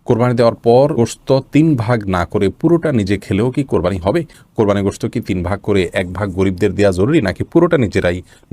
কোরবানি দেওয়ার পর গোশত ৩ ভাগ না করে পুরোটা নিজে খেলেও কি কোরবানি হবে? কোরবানির গোশত কি ৩ ভাগ করে ১ ভাগ গরিবদের দেওয়া জরুরি, নাকি পুরোটা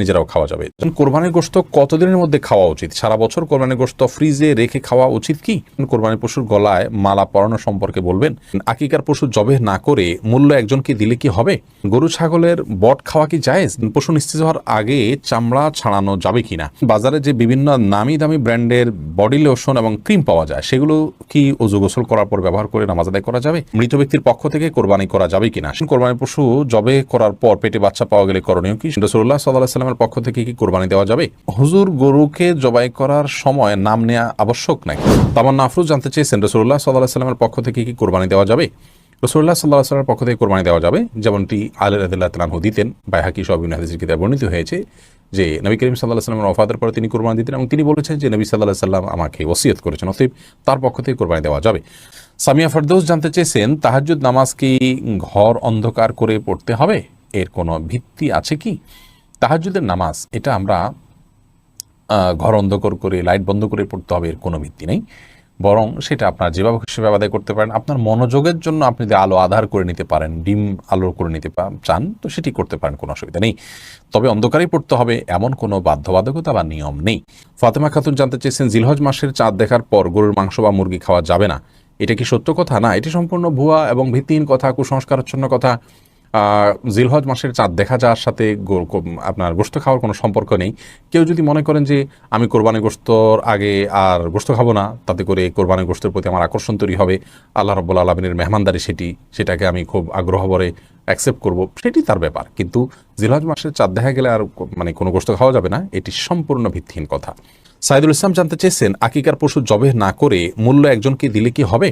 নিজেরাও খাওয়া যাবে? কোরবানির গোশত কতদিনের মধ্যে খাওয়া উচিত? সারা বছর কোরবানির গোশত ফ্রিজে রেখে খাওয়া উচিত কি? কোরবানির পশুর গলায় মালা পরানো সম্পর্কে বলবেন। আকিকার পশু জবেহ না করে মূল্য একজনকে দিলে কি হবে? গরু ছাগলের বট খাওয়া কি জায়েজ? পশু নিস্তেজ হওয়ার আগে চামড়া ছাড়ানো যাবে কিনা? বাজারে যে বিভিন্ন নামি দামি ব্র্যান্ডের বডি লোশন এবং ক্রিম পাওয়া যায়, সেগুলো কি অজু গোসল করার পর ব্যবহার করে নামাজ আদায় করা যাবে? মৃত ব্যক্তির পক্ষ থেকে কোরবানি করা যাবে কিনা? কোরবানির পশু জবে করার পর পেটে বাচ্চা পাওয়া গেলে করণীয় কি? রাসূলুল্লাহ সাল্লাল্লাহু আলাইহি ওয়াসাল্লামের পক্ষ থেকে কি কোরবানি দেওয়া যাবে? হুজুর, গরুকে জবাই করার সময় নাম নেওয়া আবশ্যক নাকি? তামান্না আফরোজ জানতে চেয়েছেন, রাসূলুল্লাহ সাল্লাল্লাহু আলাইহি ওয়াসাল্লামের পক্ষ থেকে কি কোরবানি দেওয়া যাবে? রাসূলুল্লাহ সাল্লাল্লাহু আলাইহি ওয়াসাল্লামের পক্ষ থেকে কোরবানি দেওয়া যাবে, যেমনটি আলী রাদিয়াল্লাহু তাআলা আনহু দিতেন। বাইহাকী সহ বিভিন্ন হাদিসের কিতাবে বর্ণিত হয়েছে যে নবী করিম সাল্লাল্লাহু আলাইহি ওয়াসাল্লামের ওফাতের পরে তিনি কোরবানি দিতেন এবং তিনি বলেছেন যে নবী সাল্লাল্লাহু আলাইহি ওয়াসাল্লাম আমাকে ওসিয়ত করেছেন, অতএব তার পক্ষ থেকে কোরবানি দেওয়া যাবে। সামিয়া ফেরদৌস জানতে চেয়েছেন, তাহাজ্জুদ নামাজ কি ঘর অন্ধকার করে পড়তে হবে? এর কোনো ভিত্তি আছে কি? তাহাজ্জুদের নামাজ এটা আমরা ঘর অন্ধকার করে লাইট বন্ধ করে পড়তে হবে, এর কোনো ভিত্তি নেই। বরং সেটা আপনার যেভাবে সেভাবে আদায় করতে পারেন। আপনার মনোযোগের জন্য আপনি যদি আলো আধার করে নিতে পারেন, ডিম আলো করে নিতে চান, তো সেটি করতে পারেন, কোনো অসুবিধা নেই। তবে অন্ধকারেই পড়তে হবে এমন কোনো বাধ্যবাধকতা বা নিয়ম নেই। ফাতেমা খাতুন জানতে চেয়েছেন, জিলহজ মাসের চাঁদ দেখার পর গরুর মাংস বা মুরগি খাওয়া যাবে না, এটা কি সত্য কথা? না, এটি সম্পূর্ণ ভুয়া এবং ভিত্তিহীন কথা, কুসংস্কারাচ্ছন্ন কথা। জিলহজ মাসের চাঁদ দেখা যাওয়ার সাথে আপনার গোশত খাওয়ার কোনো সম্পর্ক নেই। কেউ যদি মনে করেন যে আমি কোরবানি গোশতর আগে আর গোশত খাবো না, তাতে করে কোরবানি গোশতের প্রতি আমার আকর্ষণ তৈরি হবে, আল্লাহ রাব্বুল আলামিনের মেহমানদারি সেটাকে আমি খুব আগ্রহ ভরে অ্যাকসেপ্ট করব, সেটি তার ব্যাপার। কিন্তু জিলহজ মাসের চাঁদ দেখা গেলে আর কোনো গোশত খাওয়া যাবে না, এটি সম্পূর্ণ ভিত্তিহীন কথা। সাইদুল ইসলাম জানতে চেয়েছেন, আকিকার পশু জবেহ না করে মূল্য একজনকে দিলে কি হবে?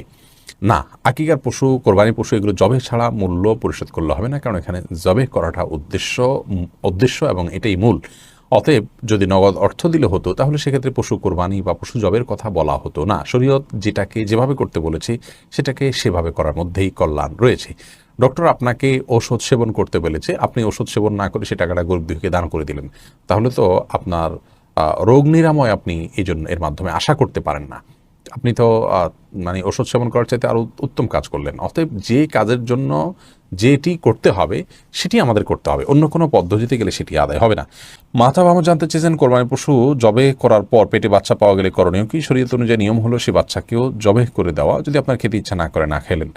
না, আকিকার পশু, কোরবানি পশু এগুলো জবেহ ছাড়া মূল্য পরিশোধ করলে হবে না, কারণ এখানে জবেহ করাটা উদ্দেশ্য এবং এটাই মূল। অতএব যদি নগদ অর্থ দিলে হতো, তাহলে সেক্ষেত্রে পশু কোরবানি বা পশু জবের কথা বলা হতো না। শরীয়ত যেটাকে যেভাবে করতে বলেছে সেটাকে সেভাবে করার মধ্যেই কল্যাণ রয়েছে। ডক্টর আপনাকে ওষুধ সেবন করতে বলেছে, আপনি ওষুধ সেবন না করে সে টাকাটা গরিব দুঃখীকে দান করে দিলেন, তাহলে তো আপনার রোগ নিরাময় আপনি এর মাধ্যমে আশা করতে পারেন না। আপনি তো ওষুধ সেবন করার চাইতে আরও উত্তম কাজ করলেন। অতএব যে কাজের জন্য যেটি করতে হবে সেটি আমাদের করতে হবে, অন্য কোনো পদ্ধতিতে গেলে সেটি আদায় হবে না। মাথা ভামো জানতে চেয়েছেন, কোরবানি পশু জবে করার পর পেটে বাচ্চা পাওয়া গেলে করণীয় কি? শরীয়ত অনুযায়ী নিয়ম হলো সে বাচ্চাকেও জবে করে দেওয়া, যদি আপনার খেতে ইচ্ছা না করে না খেলেন।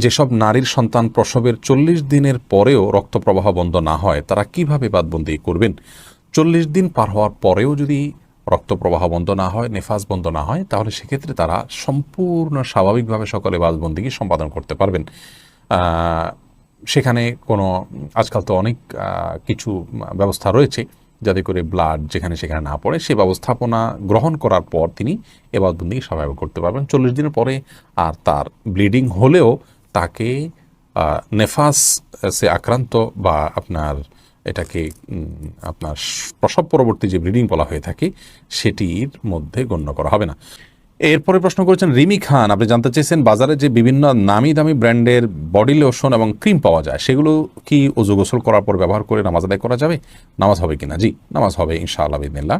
যেসব নারীর সন্তান প্রসবের 40 দিনের পরেও রক্ত প্রবাহ বন্ধ না হয়, তারা কিভাবে বাদবন্দি করবেন? 40 দিন পার হওয়ার পরেও যদি রক্ত প্রবাহ বন্ধ না হয়, নেফাস বন্ধ না হয়, তাহলে সেক্ষেত্রে তারা সম্পূর্ণ স্বাভাবিকভাবে সকলে বাদবন্দিকে সম্পাদন করতে পারবেন। সেখানে কোনো আজকাল তো অনেক কিছু ব্যবস্থা রয়েছে যাতে করে ব্লাড যেখানে সেখানে না পড়ে, সে ব্যবস্থাপনা গ্রহণ করার পর তিনি বাদবন্দিকে স্বাভাবিক করতে পারবেন। 40 দিনের পরে আর তার ব্লিডিং হলেও তাকে নেফাস সে আক্রান্ত বা এটাকে আপনার প্রসব পরবর্তী যে ব্লিডিং বলা হয়ে থাকে সেটির মধ্যে গণ্য করা হবে না। এরপরে প্রশ্ন করেছেন রিমি খান, আপনি জানতে চেয়েছেন, বাজারে যে বিভিন্ন নামি দামি ব্র্যান্ডের বডি লোশন এবং ক্রিম পাওয়া যায়, সেগুলো কি অজু গোসল করার পর ব্যবহার করে নামাজ আদায় করা যাবে? নামাজ হবে কিনা? জি, নামাজ হবে ইনশাআল্লাহ বিদিনিল্লাহ।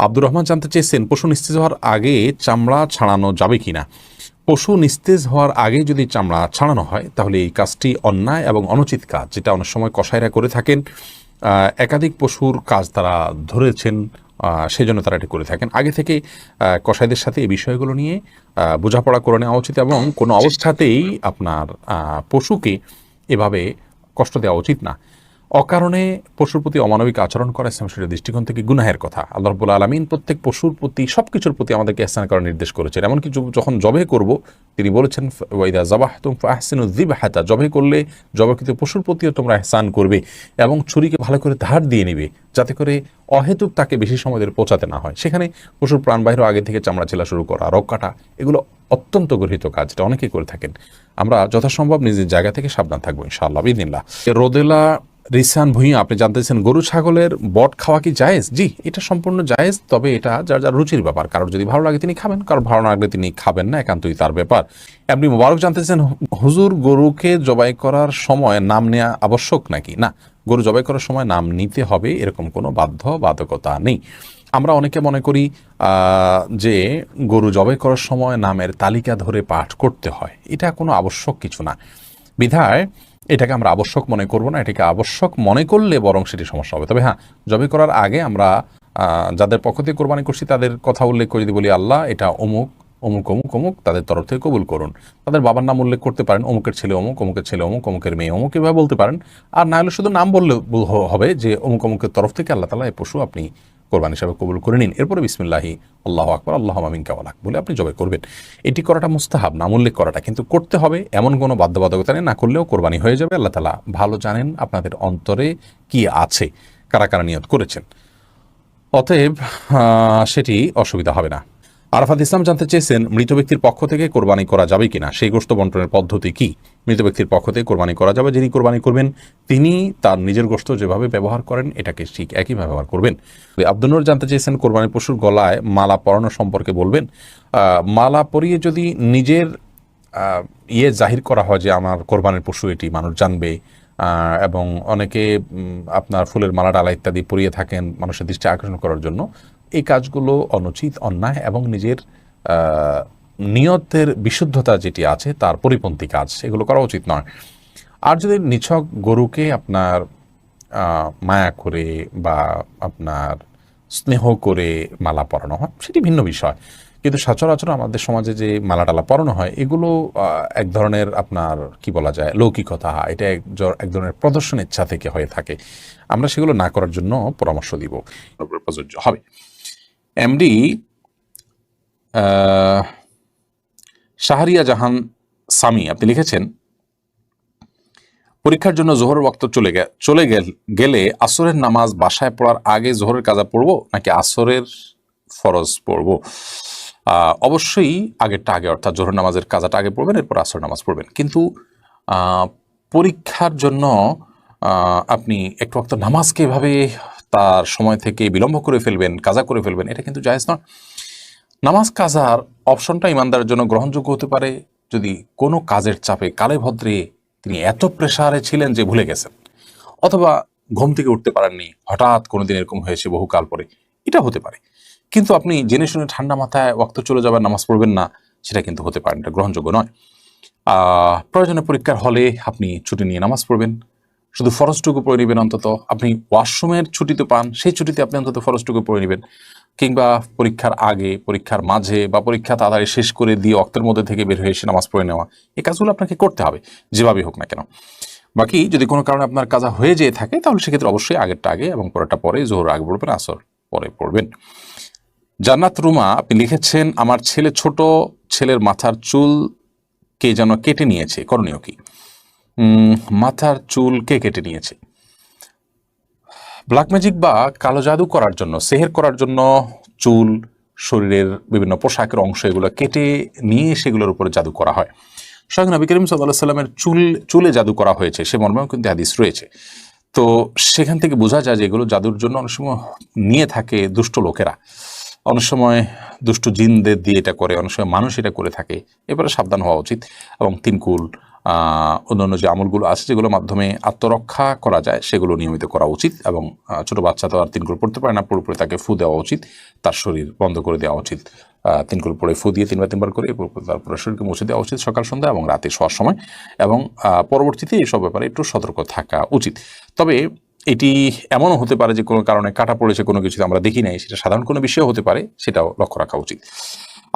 আব্দুর রহমান জানতে চেয়েছেন, পশু নিস্তেজ হওয়ার আগে চামড়া ছাড়ানো যাবে কিনা? পশু নিস্তেজ হওয়ার আগে যদি চামড়া ছাড়ানো হয়, তাহলে এই কাজটি অন্যায় এবং অনুচিত কাজ, যেটা অনেক সময় কসাইরা করে থাকেন। একাধিক পশুর কাজ তারা ধরেছেন, সেজন্য তারা এটি করে থাকেন। আগে থেকে কসাইদের সাথে এই বিষয়গুলো নিয়ে বোঝাপড়া করে নেওয়া উচিত এবং কোনো অবস্থাতেই আপনার পশুকে এভাবে কষ্ট দেওয়া উচিত না। অকারণে পশুর প্রতি অমানবিক আচরণ করা ইসলাম শরীয়তের দৃষ্টিকোণ থেকে গুনাহের কথা। আল্লাহ রাব্বুল আলামিন প্রত্যেক পশুর প্রতি, সব কিছুর প্রতি আমাদেরকে ইহসান করার নির্দেশ করেছেন। এমনকি যখন জবে করব, তিনি বলেছেন ওয়াইদা যাবাহতুম ফাহসিনু যিবহাতা, জবে করলে জবাকৃত পশুর প্রতিও তোমরা ইহসান করবে এবং ছুরিকে ভালো করে ধার দিয়ে নিবে, যাতে করে অহেতুক তাকে বেশি সময় ধরে পৌঁছাতে না হয়। সেখানে পশুর প্রাণবাহির আগে থেকে চামড়া ছেলা শুরু করা, রক কাটা, এগুলো অত্যন্ত গর্হিত কাজ, এটা অনেকেই করে থাকেন। আমরা যথাসম্ভব নিজের জায়গা থেকে সাবধান থাকবো ইনশাআল্লাহ বিদিনিল্লাহ। রোদেলা রিসান ভুঁইয়া, আপনি জানতেছেন, গরু ছাগলের বট খাওয়া কি জায়েজ? জি, এটা সম্পূর্ণ জায়েজ, তবে এটা যার যার রুচির ব্যাপার। কারোর যদি ভালো লাগে তিনি খাবেন, কারোর ভালো না লাগলে তিনি খাবেন না, একান্তই তার ব্যাপার। আপনি মোবারক জানতেছেন, হুজুর, গরুকে জবাই করার সময় নাম নেওয়া আবশ্যক নাকি? না, গরু জবাই করার সময় নাম নিতে হবে এরকম কোনো বাধ্যবাধকতা নেই। আমরা অনেকে মনে করি যে গরু জবাই করার সময় নামের তালিকা ধরে পাঠ করতে হয়, এটা কোনো আবশ্যক কিছু না। বিধায় এটাকে আমরা আবশ্যক মনে করব না। এটাকে আবশ্যক মনে করলে বরং সেটি সমস্যা হবে। তবে হ্যাঁ, জবাই করার আগে আমরা যাদের পক্ষ থেকে কোরবানি করছি তাদের কথা উল্লেখ করে যদি বলি, আল্লাহ এটা অমুক অমুক অমুক অমুক তাদের তরফ থেকে কবুল করুন। তাদের বাবার নাম উল্লেখ করতে পারেন, অমুকের ছেলে অমুক, অমুকের ছেলে অমুক, অমুকের মেয়ে অমুক, এভাবে বলতে পারেন। আর না হলে শুধু নাম বললে হবে যে অমুক অমুকের তরফ থেকে আল্লাহ তাআলা এই পশু আপনি কোরবানি হিসাবে কবুল করে নিন। এরপরে বিসমিল্লাহি আল্লাহু আকবার আল্লাহুম্মা মিনকা ওয়া লাক বলে আপনি জবাই করবেন। এটি করাটা মুস্তাহাব, নাম উল্লেখ করাটা, কিন্তু করতে হবে এমন কোনো বাধ্যবাধকতা নেই। না করলেও কোরবানি হয়ে যাবে। আল্লাহ তাআলা ভালো জানেন আপনাদের অন্তরে কি আছে, কারা কারা নিয়ত করেছেন। অতএব সেটি অসুবিধা হবে না। আরাফাত ইসলাম জানতে চেয়েছেন, মৃত ব্যক্তির পক্ষ থেকে কোরবানি করা যাবে কিনা, সেই গোশত বন্টনের পদ্ধতি কি? মৃত ব্যক্তির পক্ষ থেকে কোরবানি করা যাবে। যিনি কোরবানি করবেন তিনি তার নিজের গোশত যেভাবে ব্যবহার করেন এটাকে ঠিক একই ব্যবহার করবেন। আব্দুল নূর জানতে চেয়েছেন, কোরবানির পশুর গলায় মালা পরানো সম্পর্কে বলবেন। মালা পরিয়ে যদি নিজের জাহির করা হয় যে আমার কোরবানির পশু এটি, মানুষ জানবে, এবং অনেকে আপনার ফুলের মালা ডালা ইত্যাদি পরিয়ে থাকেন মানুষের দৃষ্টি আকর্ষণ করার জন্য, এই কাজগুলো অনুচিত, অন্যায় এবং নিজের নিয়তের বিশুদ্ধতা যেটি আছে তার পরিপন্থী কাজ, এগুলো করা উচিত নয়। আর যদি নিছক গরুকে আপনার মায়া করে বা আপনার স্নেহ করে মালা পরানো হয় সেটি ভিন্ন বিষয়। কিন্তু সচরাচর আমাদের সমাজে যে মালা টালা পরানো হয় এগুলো এক ধরনের আপনার কি বলা যায় লৌকিকতা, এটা এক ধরনের প্রদর্শন ইচ্ছা থেকে হয়ে থাকে। আমরা সেগুলো না করার জন্য পরামর্শ দিব, প্রযোজ্য হবে। এমডি শাহরিয়া জাহান সামি আপনি লিখেছেন, পরীক্ষার জন্য জোহরের ওয়াক্ত চলে গেলে আসরের নামাজ বাসায় পড়ার আগে জোহরের কাজা পড়বো নাকি আসরের ফরজ পড়বো? অবশ্যই আগেরটা আগে, অর্থাৎ জোহর নামাজের কাজাটা আগে পড়বেন, এরপর আসর নামাজ পড়বেন। কিন্তু পরীক্ষার জন্য আপনি একটু ওয়াক্ত নামাজকে এভাবে তার সময় থেকে বিলম্ব করে ফেলবেন, কাজা করে ফেলবেন, এটা কিন্তু জায়েজ নয়। নামাজ কাজার অপশনটা ইমানদারের জন্য গ্রহণযোগ্য হতে পারে যদি কোনো কাজের চাপে কালে ভদ্রে তিনি এত প্রেসারে ছিলেন যে ভুলে গেছেন, অথবা ঘুম থেকে উঠতে পারেননি, হঠাৎ কোনোদিন এরকম হয়েছে বহুকাল পরে, এটা হতে পারে। কিন্তু আপনি জেনে শুনে ঠান্ডা মাথায় ওয়াক্ত চলে যাবেন, নামাজ পড়বেন না, সেটা কিন্তু হতে পারে, এটা গ্রহণযোগ্য নয়। প্রয়োজনে পরীক্ষার হলে আপনি ছুটি নিয়ে নামাজ পড়বেন, শুধু ফরজটুকু পড়ে নেবেন। অন্তত আপনি ওয়াশরুমের ছুটি তো পান, সেই ছুটিতে আপনি অন্তত ফরজটুকু পড়ে নেবেন। কিংবা পরীক্ষার আগে, পরীক্ষার মাঝে বা পরীক্ষা তাড়াতাড়ি শেষ করে দিয়ে অক্তের মধ্যে থেকে বের হয়ে এসে নামাজ পড়ে নেওয়া, এই কাজগুলো আপনাকে করতে হবে যেভাবেই হোক না কেন। বাকি যদি কোনো কারণে আপনার কাজা হয়ে যেয়ে থাকে তাহলে সেক্ষেত্রে অবশ্যই আগেরটা আগে এবং পরেরটা পরে, জোহর আগে পড়বেন, আসর পরে পড়বেন। জান্নাত রুমা আপনি লিখেছেন, আমার ছোট ছেলের মাথার চুল কে যেন কেটে নিয়েছে, করণীয় কি? মাথার চুল কে কেটে নিয়েছে? ব্ল্যাক ম্যাজিক বা কালো জাদু করার জন্য, সেহের করার জন্য চুল, শরীরের বিভিন্ন পোশাকের অংশ এগুলো কেটে নিয়ে সেগুলোর উপরে জাদু করা হয়। স্বয়ং নবী করিম সাল্লাল্লাহু আলাইহি সাল্লামের চুলে জাদু করা হয়েছে, সে মর্মেও কিন্তু হাদিস রয়েছে। তো সেখান থেকে বোঝা যায় যে এগুলো জাদুর জন্য অনেক সময় নিয়ে থাকে দুষ্ট লোকেরা, অনেক সময় দুষ্ট জিনদের দিয়ে এটা করে, অনেক সময় মানুষ এটা করে থাকে। এবারে সাবধান হওয়া উচিত। এবং তিনকুল অন্যান্য যে আমলগুলো আছে যেগুলোর মাধ্যমে আত্মরক্ষা করা যায় সেগুলো নিয়মিত করা উচিত। এবং ছোট বাচ্চা তো আর তিনকুল পড়তে পারে না, পুরোপুরি তাকে ফু দেওয়া উচিত, তার শরীর বন্ধ করে দেওয়া উচিত। তিনকুল পরে ফু দিয়ে তিনবার করে তারপরে শরীরকে মুছে দেওয়া উচিত সকাল সন্ধ্যা এবং রাতে শোয়ার সময়। এবং পরবর্তীতে এইসব ব্যাপারে একটু সতর্ক থাকা উচিত। তবে এটি এমনও হতে পারে যে কোনো কারণে কাটা পড়েছে, কোনো কিছু আমরা দেখি নাই, সেটা সাধারণ কোনো বিষয় হতে পারে, সেটাও লক্ষ্য রাখা উচিত।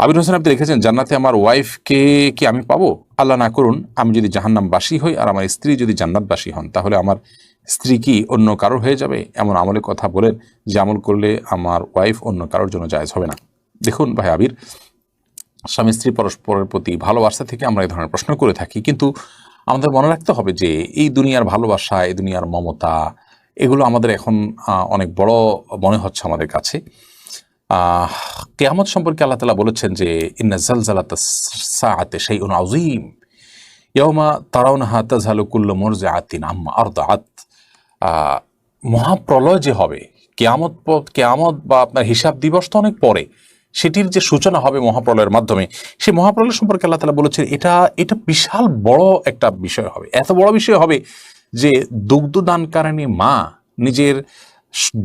আবির হোসেন আপনি লিখেছেন, জান্নাতে আমার ওয়াইফকে কি আমি পাবো? আল্লাহ না করুন আমি যদি জাহান্নামবাসী হই আর আমার স্ত্রী যদি জান্নাতবাসী হন, তাহলে আমার স্ত্রী কি অন্য কারোর হয়ে যাবে? এমন আমলের কথা বলেন যে আমল করলে আমার ওয়াইফ অন্য কারোর জন্য জায়েজ হবে না। দেখুন ভাই আবির, স্বামী স্ত্রী পরস্পরের প্রতি ভালোবাসা থেকে আমরা এই ধরনের প্রশ্ন করে থাকি, কিন্তু আমাদের মনে রাখতে হবে যে এই দুনিয়ার ভালোবাসা, এই দুনিয়ার মমতা, এগুলো আমাদের এখন অনেক বড় মনে হচ্ছে আমাদের কাছে। কিয়ামত সম্পর্কে আল্লাহ তাআলা বলেছেন যে ইন্না জালজালাতাস সাআতি শাইউন আযীম ইয়াওমা তারাউনাহা তাযহালু কুল্লু মুরজিআতিন আম্মা আরদাআত। মহাপ্রলয় যে হবে, কিয়ামত বা আপনার হিসাব দিবস তো অনেক পরে, সেটির যে সূচনা হবে মহাপ্রলয়ের মাধ্যমে, সেই মহাপ্রলয় সম্পর্কে আল্লাহ তাআলা বলেছেন এটা বিশাল বড় একটা বিষয় হবে। এত বড় বিষয় হবে যে দুগ্ধদানকারিণী মা নিজের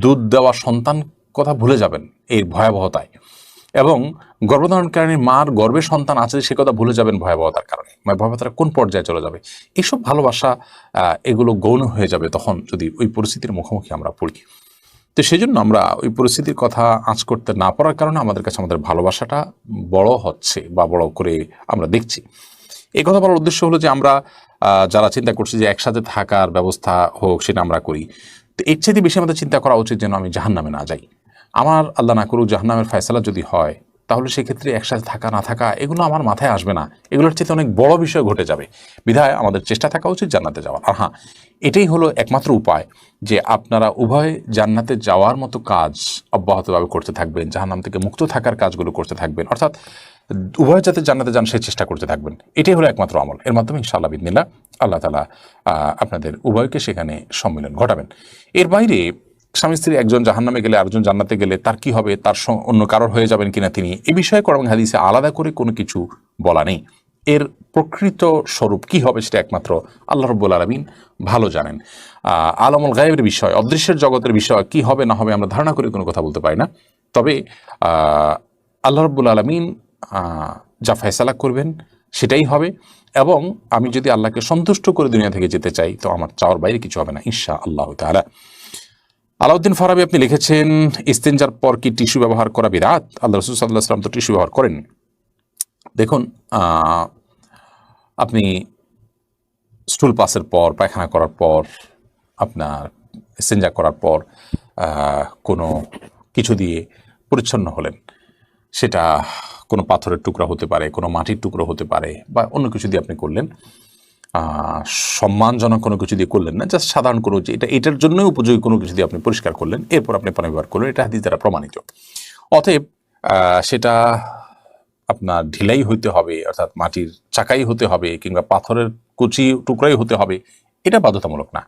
দুধ দেওয়া সন্তান কথা ভুলে যাবেন এই ভয়াবহতায়, এবং গর্ভধারণকারী মার গর্ভে সন্তান আছে সে কথা ভুলে যাবেন ভয়াবহতার কারণে। মানে ভয়াবহতাটা কোন পর্যায়ে চলে যাবে, এইসব ভালোবাসা এগুলো গৌণ হয়ে যাবে তখন যদি ওই পরিস্থিতির মুখোমুখি আমরা পড়ি। তো সেই জন্য আমরা ওই পরিস্থিতির কথা আঁচ করতে না পারার কারণে আমাদের কাছে আমাদের ভালোবাসাটা বড় হচ্ছে বা বড় করে আমরা দেখছি। এই কথা বলার উদ্দেশ্য হলো যে আমরা যারা চিন্তা করছি যে একসাথে থাকার ব্যবস্থা হোক, সেটা আমরা করি। তো এর চাইতে বেশি আমাদের চিন্তা করা উচিত যেন আমি জাহান্নামে না যাই। আমার আল্লাহ না করুক জাহান্নামের ফয়সালা যদি হয়, তাহলে সেক্ষেত্রে একসাথে থাকা না থাকা এগুলো আমার মাথায় আসবে না, এগুলোর চেয়ে অনেক বড় বিষয় ঘটে যাবে। বিধায় আমাদের চেষ্টা থাকা উচিত জান্নাতে যাওয়ার। আর হ্যাঁ, এটাই হলো একমাত্র উপায় যে আপনারা উভয় জান্নাতে যাওয়ার মতো কাজ অব্যাহতভাবে করতে থাকবেন, জাহান্নাম থেকে মুক্ত থাকার কাজগুলো করতে থাকবেন, অর্থাৎ উভয় যাতে জান্নাতে যান সেই চেষ্টা করতে থাকবেন। এটাই হলো একমাত্র আমল। এর মাধ্যমে ইনশাআল্লাহ বিদিনিল্লাহ আল্লাহ তাআলা আপনাদের উভয়কে সেখানে সম্মিলন ঘটাবেন। এর বাইরে স্বামী স্ত্রী একজন জাহান্নামে গেলে আরেকজন জান্নাতে গেলে তার কি হবে, তার অন্য কারোর হয়ে যাবেন কিনা তিনি, এ বিষয়ে কোরআন হাদিসে আলাদা করে কোনো কিছু বলা নেই। এর প্রকৃত স্বরূপ কি হবে সেটা একমাত্র আল্লাহ রাব্বুল আলামিন ভালো জানেন। আলামুল গায়েবের বিষয়, অদৃশ্যের জগতের বিষয় কি হবে না হবে আমরা ধারণা করে কোনো কথা বলতে পারি না। তবে আল্লাহ রাব্বুল আলামিন যা ফয়সালা করবেন সেটাই হবে, এবং আমি যদি আল্লাহকে সন্তুষ্ট করে দুনিয়া থেকে যেতে চাই তো আমার চাওয়ার বাইরে কিছু হবে না ইনশাআল্লাহ তাআলা। আলাউদ্দিন ফারাবি আপনি লিখেছেন, ইস্তেঞ্জার পর কি টিস্যু ব্যবহার করা বিদআত? আল্লাহ রাসূল সাল্লাল্লাহু আলাইহি ওয়াসাল্লাম তো টিস্যু ব্যবহার করেন। দেখুন, আপনি স্টুল পাসের পর, পায়খানা করার পর, আপনার ইস্তেঞ্জা করার পর কোনো কিছু দিয়ে পরিচ্ছন্ন হলেন, সেটা কোনো পাথরের টুকরা হতে পারে, কোনো মাটির টুকরো হতে পারে, বা অন্য কিছু দিয়ে আপনি করলেন, সম্মানজনক কোনো কিছু দিয়ে করলেন না, জাস্ট সাধারণ কোনো যে এটার জন্যই উপযোগী কোনো কিছু দিয়ে আপনি পরিষ্কার করলেন, এরপর আপনি পানি ব্যবহার করলেন, এটা হাদিস দ্বারা প্রমাণিত। অতএব সেটা আপনার ঢিলাই হইতে হবে, অর্থাৎ মাটির চাকাই হতে হবে, কিংবা পাথরের কুচি টুকরাই হতে হবে, এটা বাধ্যতামূলক না।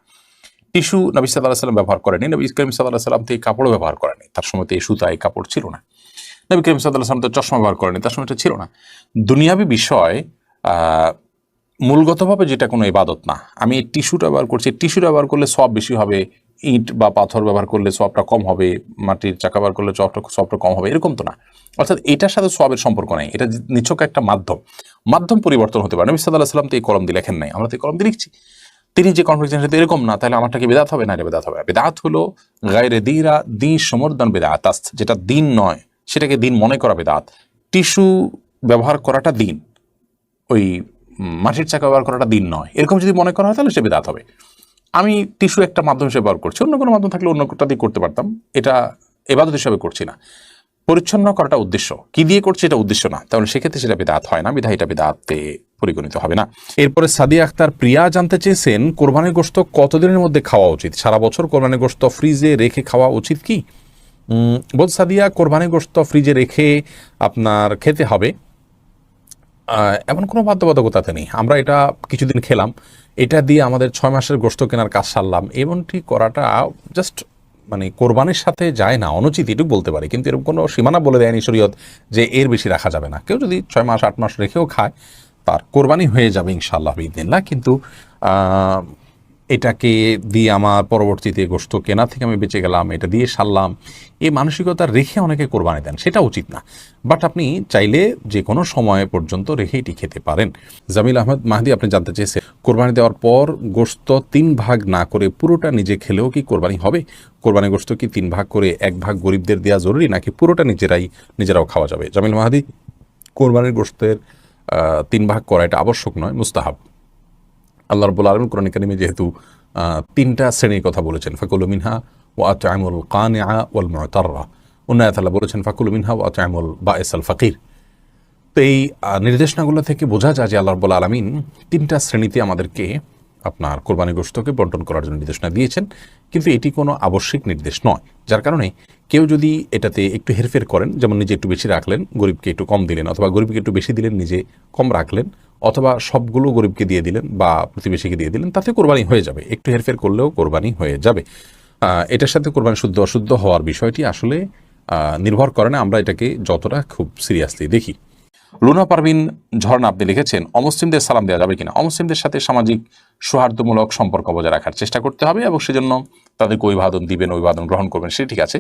টিস্যু নবী সাল্লাল্লাহু আলাইহি ওয়াসাল্লাম ব্যবহার করেনি, নবী করিম সাল্লাল্লাহু আলাইহি ওয়াসাল্লাম তো এই কাপড়ও ব্যবহার করেনি, তার সময় তো এই সুতা এই কাপড় ছিল না। নবী করিম সাল্লাল্লাহু আলাইহি ওয়াসাল্লাম তো চশমা ব্যবহার করেনি, তার সময় এটা ছিল না। দুনিয়াবী বিষয় মূলগতভাবে যেটা কোনো ইবাদত না। আমি এই টিস্যুটা ব্যবহার করছি, টিস্যুটা ব্যবহার করলে সওয়াব বেশি হবে, ইট বা পাথর ব্যবহার করলে সওয়াবটা কম হবে, মাটির চাকা ব্যবহার করলে সওয়াবটা কম হবে, এরকম তো না। অর্থাৎ এটার সাথে সওয়াবের সম্পর্ক নাই, এটা নিছক একটা মাধ্যম পরিবর্তন হতে পারে। নবী সাল্লাল্লাহু আলাইহি ওয়াসাল্লাম তো এই কলম দিয়ে লেখেন নাই, আমরা তো এই কলম দিয়ে লিখছি। তিনি যে কনফিডেন্স সাথে এরকম না, তাহলে আমারটা কি বিদআত হবে? না, এটা বিদআত হবে। বিদআত হলো গায়রে দীরা দিন সমর্দন বিদআত, যেটা দিন নয় সেটাকে দিন মনে করা বিদআত। টিস্যু ব্যবহার করাটা দিন, ওই মাটির চাকা ব্যবহার করাটা দিন নয়, এরকম যদি মনে করা হয় তাহলে সে বিদআত হবে। আমি টিস্যু একটা মাধ্যম হিসেবে ব্যবহার করছি, অন্য কোনো মাধ্যম থাকলে অন্যটা দিয়ে করতে পারতাম, এটা ইবাদত হিসেবে করছি না। পরিচ্ছন্ন করাটা উদ্দেশ্য, কি দিয়ে করছে এটা উদ্দেশ্য না, তাহলে সেক্ষেত্রে সেটা বিদআত হয় না, বিধায় এটা বিদআতে পরিগণিত হবে না। এরপরে সাদিয়া আক্তার প্রিয়া জানতে চেয়েছেন, কোরবানির গোশত কতদিনের মধ্যে খাওয়া উচিত? সারা বছর কোরবানির গোশত ফ্রিজে রেখে খাওয়া উচিত কি? বল সাদিয়া, কোরবানির গোশত ফ্রিজে রেখে আপনার খেতে হবে এমন কোনো বাধ্যবাধকতাতে নেই। আমরা এটা কিছুদিন খেলাম, এটা দিয়ে আমাদের 6 মাসের গোশত কেনার কাজ সারলাম, এমনটি করাটা জাস্ট মানে কোরবানির সাথে যায় না, অনুচিত এটুকু বলতে পারি। কিন্তু এরকম কোনো সীমানা বলে দেয়নি শরীয়ত যে এর বেশি রাখা যাবে না। কেউ যদি 6 মাস 8 মাস রেখেও খায় তার কোরবানি হয়ে যাবে ইনশাআল্লাহ বিদিনিল্লাহ। কিন্তু এটাকে দিয়ে আমার পরবর্তীতে গোশত কেনা থেকে আমি বেঁচে গেলাম, এটা দিয়ে সারলাম, এই মানসিকতা রেখে অনেকে কোরবানি দেন, সেটা উচিত না। বাট আপনি চাইলে যে কোনো সময় পর্যন্ত রেখে এটি খেতে পারেন। জামিল আহমেদ মাহদি আপনি জানতে চেয়েছেন, কোরবানি দেওয়ার পর গোশত 3 ভাগ না করে পুরোটা নিজে খেলেও কি কোরবানি হবে? কোরবানি গোশত কি 3 ভাগ করে 1 ভাগ গরিবদের দেওয়া জরুরি, নাকি পুরোটা নিজেরাও খাওয়া যাবে? জামিল মাহদি, কোরবানির গোশতের 3 ভাগ করা এটা আবশ্যক নয়, মুস্তাহাব। আল্লাহ রাব্বুল আলামিন কোরআন কারীমে যেহেতু 3টা শ্রেণীর কথা বলেছেন, ফাকুলু মিনহা ওয়া আত'আমুল কানিআ ওয়াল মু'তাররা, অন্য আয়াতে আল্লাহ বলেছেন ফাকুলু মিনহা ওয়া আত'আমুল বাঈসাল ফাকির। তো এই নির্দেশনাগুলো থেকে বোঝা যায় যে আল্লাহ রাব্বুল আলামিন 3টা শ্রেণীতে আমাদেরকে আপনার কোরবানি গোশতকে বন্টন করার জন্য নির্দেশনা দিয়েছেন, কিন্তু এটি কোনো আবশ্যিক নির্দেশ নয়। যার কারণে কেউ যদি এটাতে একটু হেরফের করেন, যেমন নিজে একটু বেশি রাখলেন, গরিবকে একটু কম দিলেন, অথবা গরিবকে একটু বেশি দিলেন, নিজে কম রাখলেন, অথবা সবগুলো গরিবকে দিয়ে দিলেন বা প্রতিবেশীকে দিয়ে দিলেন, তাতে কোরবানি হয়ে যাবে। একটু হেরফের করলেও কোরবানি হয়ে যাবে। এটার সাথে কোরবানি শুদ্ধ অশুদ্ধ হওয়ার বিষয়টি আসলে নির্ভর করে না, আমরা এটাকে যতটা খুব সিরিয়াসলি দেখি। লুনা পারভিন ঝর্ণা আপনি লিখেছেন, অমুসলিমদের সালাম দেওয়া যাবে কিনা? অমুসলিমদের সাথে সামাজিক সৌহার্দ্যমূলক সম্পর্ক বজায় রাখার চেষ্টা করতে হবে, এবং সেজন্য তাদেরকে অভিবাদন দিবেন, অভিবাদন গ্রহণ করবেন, সেটা ঠিক আছে।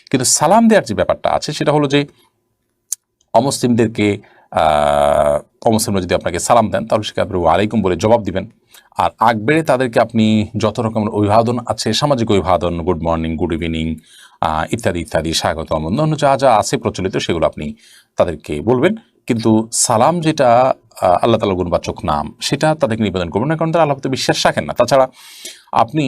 কিন্তু সালাম দেওয়ার যে ব্যাপারটা আছে সেটা হলো যে অমুসলিমদেরকে অমুসলিমরা যদি আপনাকে সালাম দেন তাহলে সেখানে আপনি ওয়ালাইকুম বলে জবাব দিবেন। আর আগ বেড়ে তাদেরকে আপনি যত রকমের অভিবাদন আছে, সামাজিক অভিবাদন, গুড মর্নিং, গুড ইভিনিং ইত্যাদি ইত্যাদি, স্বাগতম, অন্যান্য যা যা আছে প্রচলিত সেগুলো আপনি তাদেরকে বলবেন। কিন্তু সালাম যেটা আল্লাহ তাআলার গুণবাচক নাম, সেটা তাদেরকে নিবেদন করবেন না, কারণ তারা আল্লাহ প্রতি বিশ্বাস রাখেন না। তাছাড়া আপনি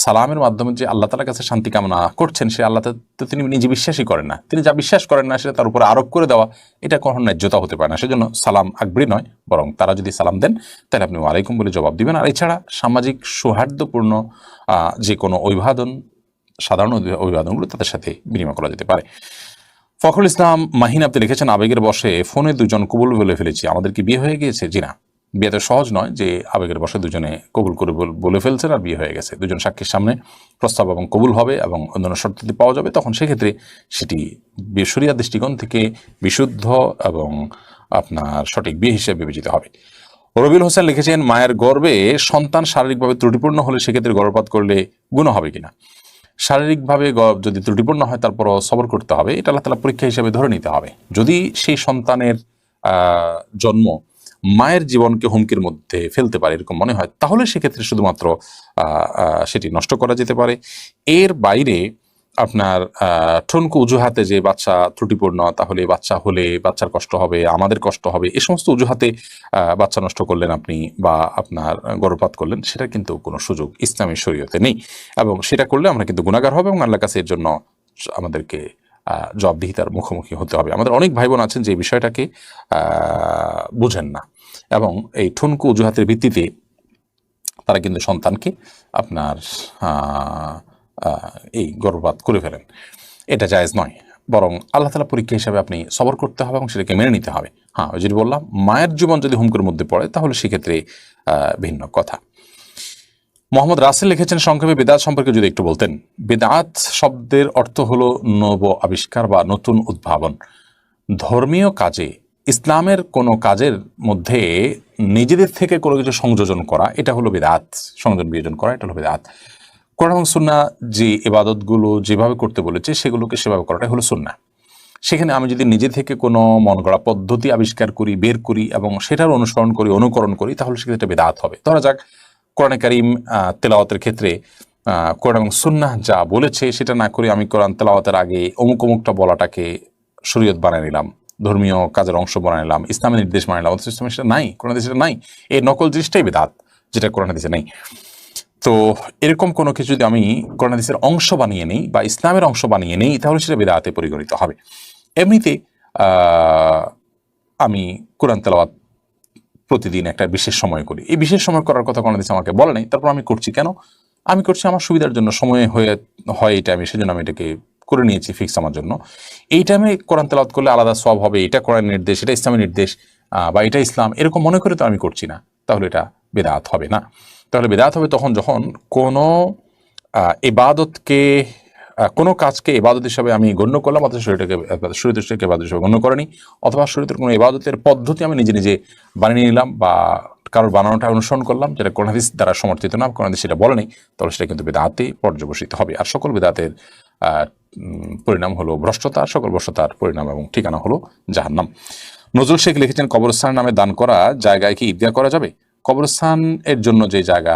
সালামের মাধ্যমে যে আল্লাহ তাআলার কাছে শান্তি কামনা করছেন, সে আল্লাহ তো তিনি নিজে বিশ্বাসই করেন না। তিনি যা বিশ্বাস করেন না সেটা তার উপরে আরোপ করে দেওয়া, এটা কখনো ন্যায্যতা হতে পারে না। সেজন্য সালাম আকবরী নয়, বরং তারা যদি সালাম দেন তাহলে আপনি ওয়ালাইকুম বলে জবাব দিবেন। আর এছাড়া সামাজিক সৌহার্দ্যপূর্ণ যে কোনো অভিবাদন, সাধারণ অভিবাদনগুলো তাদের সাথে বিনিময় করা যেতে পারে। ফখরুল ইসলাম মাহিন আপনি লিখেছেন, আবেগের বশে ফোনে দুজন কবুল বলে ফেলেছি, আমাদের কি বিয়ে হয়ে গিয়েছে? জি না, বিয়ে তো সহজ নয় যে আবেগের বশে দুজনে কবুল করে বলে ফেলছেন আর বিয়ে হয়ে গেছে। দুজন সাক্ষীর সামনে প্রস্তাব এবং কবুল হবে এবং অন্যান্য শর্ত যদি পাওয়া যাবে, তখন সেক্ষেত্রে সেটি শরিয়ার দৃষ্টিকোণ থেকে বিশুদ্ধ এবং আপনার সঠিক বিয়ে হিসেবে বিবেচিত হবে। রবিউল হোসেন লিখেছেন, মায়ের গর্ভে সন্তান শারীরিকভাবে ত্রুটিপূর্ণ হলে সেক্ষেত্রে গর্ভপাত করলে গুনাহ হবে কিনা? শারীরিকভাবে যদি ত্রুটিপূর্ণ হয় তারপরও সবর করতে হবে, এটা আল্লাহ তাআলা পরীক্ষা হিসেবে ধরে নিতে হবে। যদি সেই সন্তানের জন্ম মায়ের জীবনকে হুমকির মধ্যে ফেলতে পারে এরকম মনে হয়, তাহলে সেক্ষেত্রে শুধুমাত্র সেটি নষ্ট করা যেতে পারে। এর বাইরে আপনার ঠনকু অজুহাতে যে বাচ্চা ত্রুটিপূর্ণ, তাহলে বাচ্চা হলে বাচ্চার কষ্ট হবে, আমাদের কষ্ট হবে, এ সমস্ত অজুহাতে বাচ্চা নষ্ট করলেন আপনি বা আপনার গর্ভপাত করলেন, সেটা কিন্তু কোনো সুযোগ ইসলামী শরীয়তে নেই। এবং সেটা করলে আমরা কিন্তু গুনাহগার হবে এবং আল্লাহর কাছে এর জন্য আমাদেরকে জবাবদিহিতার মুখোমুখি হতে হবে। আমাদের অনেক ভাই বোন আছেন যে বিষয়টাকে বুঝেন না এবং এই ঠুনকু অজুহাতের ভিত্তিতে তারা কিন্তু সন্তানকে আপনার এই গর্ভপাত করে ফেলেন। এটা জায়েজ নয়, বরং আল্লাহ তাআলা পরীক্ষা হিসাবে আপনি সবর করতে হবে এবং সেটাকে মেনে নিতে হবে। হ্যাঁ, ওই যদি বললাম মায়ের জীবন যদি হুমকির মধ্যে পড়ে তাহলে সেক্ষেত্রে ভিন্ন কথা। মোহাম্মদ রাসেল লিখেছেন, সংক্ষেপে বেদাত সম্পর্কে যদি একটু বলতেন। বেদাত শব্দের অর্থ হলো নব আবিষ্কার বা নতুন উদ্ভাবন। ধর্মীয় কাজে ইসলামের কোনো কাজের মধ্যে নিজেদের থেকে কোনো কিছু সংযোজন করা, এটা হলো বেদাত। সংযোজন বিয়োজন করা, এটা হলো বেদাত। কোরআন এবং সুন্নাহ যে ইবাদতগুলো যেভাবে করতে বলেছে সেগুলোকে সেভাবে করাটাই হলো সুন্নাহ। সেখানে আমি যদি নিজে থেকে কোনো মন গড়া পদ্ধতি আবিষ্কার করি, বের করি এবং সেটার অনুসরণ করি, অনুকরণ করি, তাহলে সেক্ষেত্রে বেদাত হবে। ধরা যাক কোরআনে কারিম তেলাওয়াতের ক্ষেত্রে কোরআন এবং সুন্নাহ যা বলেছে সেটা না করে আমি কোরআন তেলাওয়াতের আগে অমুক অমুকটা বলাটাকে শরীয়ত বানিয়ে নিলাম, ধর্মীয় কাজের অংশ বানিয়ে নিলাম, ইসলামের নির্দেশ বানিয়ে নিলাম। ইসলামে সেটা নাই, কোরআন সেটা নাই। এই নকল জিনিসটাই বেদাত, যেটা কোরআন হাদিসে নেই। তো এরকম কোনো কিছু যদি আমি কোরআন হাদিসের অংশ বানিয়ে নিই বা ইসলামের অংশ বানিয়ে নিই, তাহলে সেটা বেদাতে পরিগণিত হবে। এমনিতে আমি কোরআন তেলাওয়াত প্রতিদিন একটা বিশেষ সময় করি, এই বিশেষ সময় করার কথা কোরআন হাদিস আমাকে বলে নাই, তারপর আমি করছি কেন? আমি করছি আমার সুবিধার জন্য, সময় হয় এটা আমি সেজন্য আমি এটাকে করে নিয়েছি ফিক্স আমার জন্য। এই টাইমে কোরআন তেলাওয়াত করলে আলাদা সওয়াব হবে, এটা কোরআন নির্দেশ, এটা ইসলামের নির্দেশ বা এটা ইসলাম, এরকম মনে করে তো আমি করছি না, তাহলে এটা বেদাত হবে না। তাহলে বেদাত হবে তখন যখন কোনো ইবাদতকে, কোনো কাজকে ইবাদত হিসাবে আমি গণ্য করলাম, অথচ শরীয়তকে ইবাদত হিসাবে গণ্য করেনি, অথবা শরীয়তের কোনো ইবাদতের পদ্ধতি আমি নিজে নিজে বানিয়ে নিলাম বা কারোর বানানোটা অনুসরণ করলাম, যেটা কোরআন হাদিস দ্বারা সমর্থিত না, কোরআন হাদিস সেটা বলে নেই, তাহলে সেটা কিন্তু বেদাতে পর্যবসিত হবে। আর সকল বেদাতের পরিণাম হলো ভ্রষ্টতা, সকল ভ্রষ্টতার পরিণাম এবং ঠিকানা হলো জাহান্নাম। নজরুল শেখ লিখেছেন, কবরস্থান নামে দান করা জায়গায় কি ঈদগাহ করা যাবে? কবরস্থান এর জন্য যে জায়গা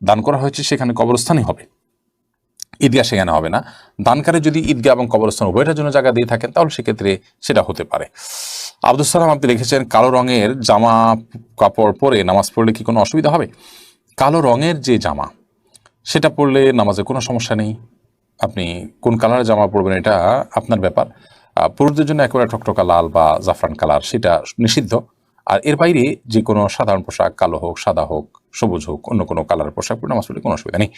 দান করা হয়েছে সেখানে কবরস্থানই হবে, ঈদগাহ সেখানে হবে না। দানকারী যদি ঈদগাহ এবং কবরস্থান উভয়টার জন্য জায়গা দিয়ে থাকেন তাহলে সেক্ষেত্রে সেটা হতে পারে। আব্দুল সালাম আপনি লিখেছেন, কালো রঙের জামা কাপড় পরে নামাজ পড়লে কি কোনো অসুবিধা হবে? কালো রঙের যে জামা সেটা পরলে নামাজে কোনো সমস্যা নেই। আপনি কোন কালারের জামা পরবেন এটা আপনার ব্যাপার। পুরুষদের জন্য একেবারে টকটকা লাল বা জাফরান কালার সেটা নিষিদ্ধ। আর এর বাইরে যে কোনো সাধারণ পোশাক, কালো হোক, সাদা হোক, সবুজ হোক, অন্য কোনো কালারের পোশাক পরে নামাজ পড়লে কোনো অসুবিধা নেই।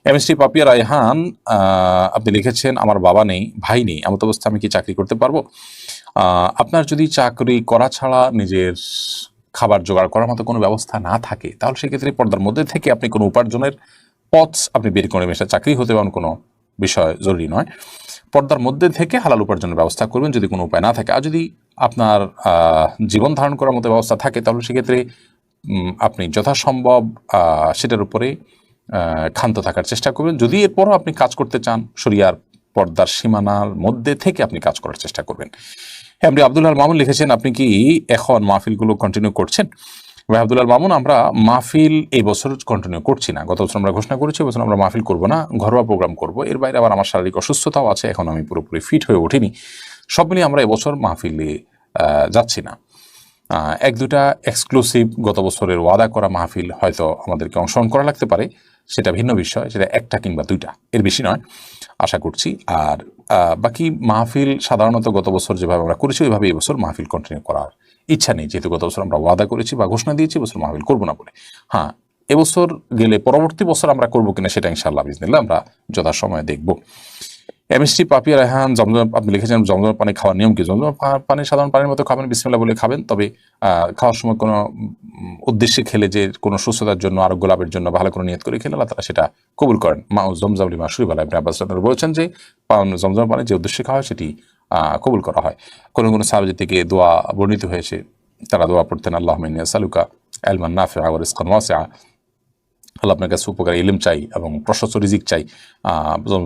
এমএসটি পাপিয়া রায়হান আপনি লিখেছেন, আমার বাবা নেই, ভাই নেই, এমত অবস্থা আমি কি চাকরি করতে পারবো? আপনার যদি চাকরি করা ছাড়া নিজের খাবার জোগাড় করার মতো কোনো ব্যবস্থা না থাকে, তাহলে সেক্ষেত্রে পর্দার মধ্যে থেকে আপনি কোনো উপার্জনের পথ আপনি বের করে নেবেন। সেটা চাকরি হতে পারেন, কোনো বিষয় জরুরি নয়। পর্দার মধ্যে থেকে হালাল উপার্জনের ব্যবস্থা করবেন যদি কোনো উপায় না থাকে। আর যদি আপনার জীবন ধারণ করার মতো ব্যবস্থা থাকে, তাহলে সেক্ষেত্রে আপনি যথাসম্ভব সেটার উপরে ক্ষান্ত থাকার চেষ্টা করবেন। যদি এরপরও আপনি কাজ করতে চান, শরিয়ার পর্দার সীমানার মধ্যে থেকে আপনি কাজ করার চেষ্টা করবেন। হ্যাঁ, আপনি আব্দুল আল মামুন লিখেছেন, আপনি কি এখন মাহফিলগুলো কন্টিনিউ করছেন? ভাই আব্দুল আল মামুন, আমরা মাহফিল এই বছর কন্টিনিউ করছি না। গত বছর আমরা ঘোষণা করেছি এবছর আমরা মাহফিল করব না, ঘরোয়া প্রোগ্রাম করব। এর বাইরে আবার আমার শারীরিক অসুস্থতাও আছে, এখন আমি পুরোপুরি ফিট হয়ে ওঠিনি। সব মিলিয়ে আমরা এবছর মাহফিলে যাচ্ছি না। এক দুটা এক্সক্লুসিভ গত বছরের ওয়াদা করা মাহফিল হয়তো আমাদেরকে অংশগ্রহণ করা লাগতে পারে, সেটা ভিন্ন বিষয়, সেটা একটা কিংবা দুইটা, এর বেশি নয় আশা করছি। আর বাকি মাহফিল সাধারণত গত বছর যেভাবে আমরা করেছি ওইভাবে এবছর মাহফিল কন্টিনিউ করার ইচ্ছা নেই, যেহেতু গত বছর আমরা ওয়াদা করেছি বা ঘোষণা দিয়েছি এবছর মাহফিল করবো না বলে। হ্যাঁ, এবছর গেলে পরবর্তী বছর আমরা করবো কিনা সেটা ইনশাআল্লাহ বিজনিল্লাহ আমরা যথাসময়ে দেখবো। এমএসটি পাপিয়া রেহান জমজম, আপনি লিখেছেন জমজম পানি খাওয়ার নিয়ম কি? জমজম পানি সাধারণ পানির মতো খাবেন, বিসমিল্লাহ বলে খাবেন, তবে খাওয়ার সময় কোনো উদ্দেশ্যে খেলে যে কোনো সুস্থতার জন্য, আরোগ্য লাভের জন্য ভালো করে নিয়ত করে খেলে আল্লাহ তারা সেটা কবুল করেন। মা জমজম লিমা শুরিবালা ইবনে আব্বাস রাদিয়াল্লাহু বলেছেন যে জমজম পানি যে উদ্দেশ্যে খাওয়া হয় সেটি কবুল করা হয়। কোনো কোনো সাহাবী থেকে দোয়া বর্ণিত হয়েছে, তারা দোয়া পড়তেন, আল্লাহুম্মা ইন্নী আসআলুকা ইলমান নাফিআ ওয়া রিজকান ওয়াসিআ, আল্লাহ আপনার কাছে উপকারী ইলম চাই এবং প্রশস্ত রিজিক চাই।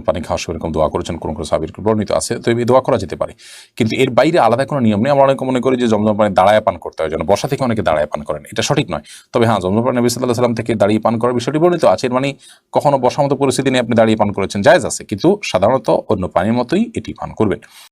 পানি খাওয়ার সময় এরকম দোয়া করেছেন, কোন কোন সাহাবীর বর্ণিত আছে, তো এই দোয়া করা যেতে পারে। কিন্তু এর বাইরে আলাদা কোনো নিয়ম নেই। আমরা অনেকে মনে করি যে জমজম পানি দাঁড়ায় পান করতে হয়, যেন বসা থেকে অনেকে দাঁড়ায় পান করেন, এটা সঠিক নয়। তবে হ্যাঁ, জমজম পানি নবী সাল্লাল্লাহু আলাইহি ওয়াসাল্লাম থেকে দাঁড়িয়ে পান করার বিষয়টি বর্ণিত আছে। এর মানে কখনো বসার মতো পরিস্থিতি নিয়ে আপনি দাঁড়িয়ে পান করেছেন, জায়েজ আছে, কিন্তু সাধারণত অন্য পানির মতোই এটি পান করবেন।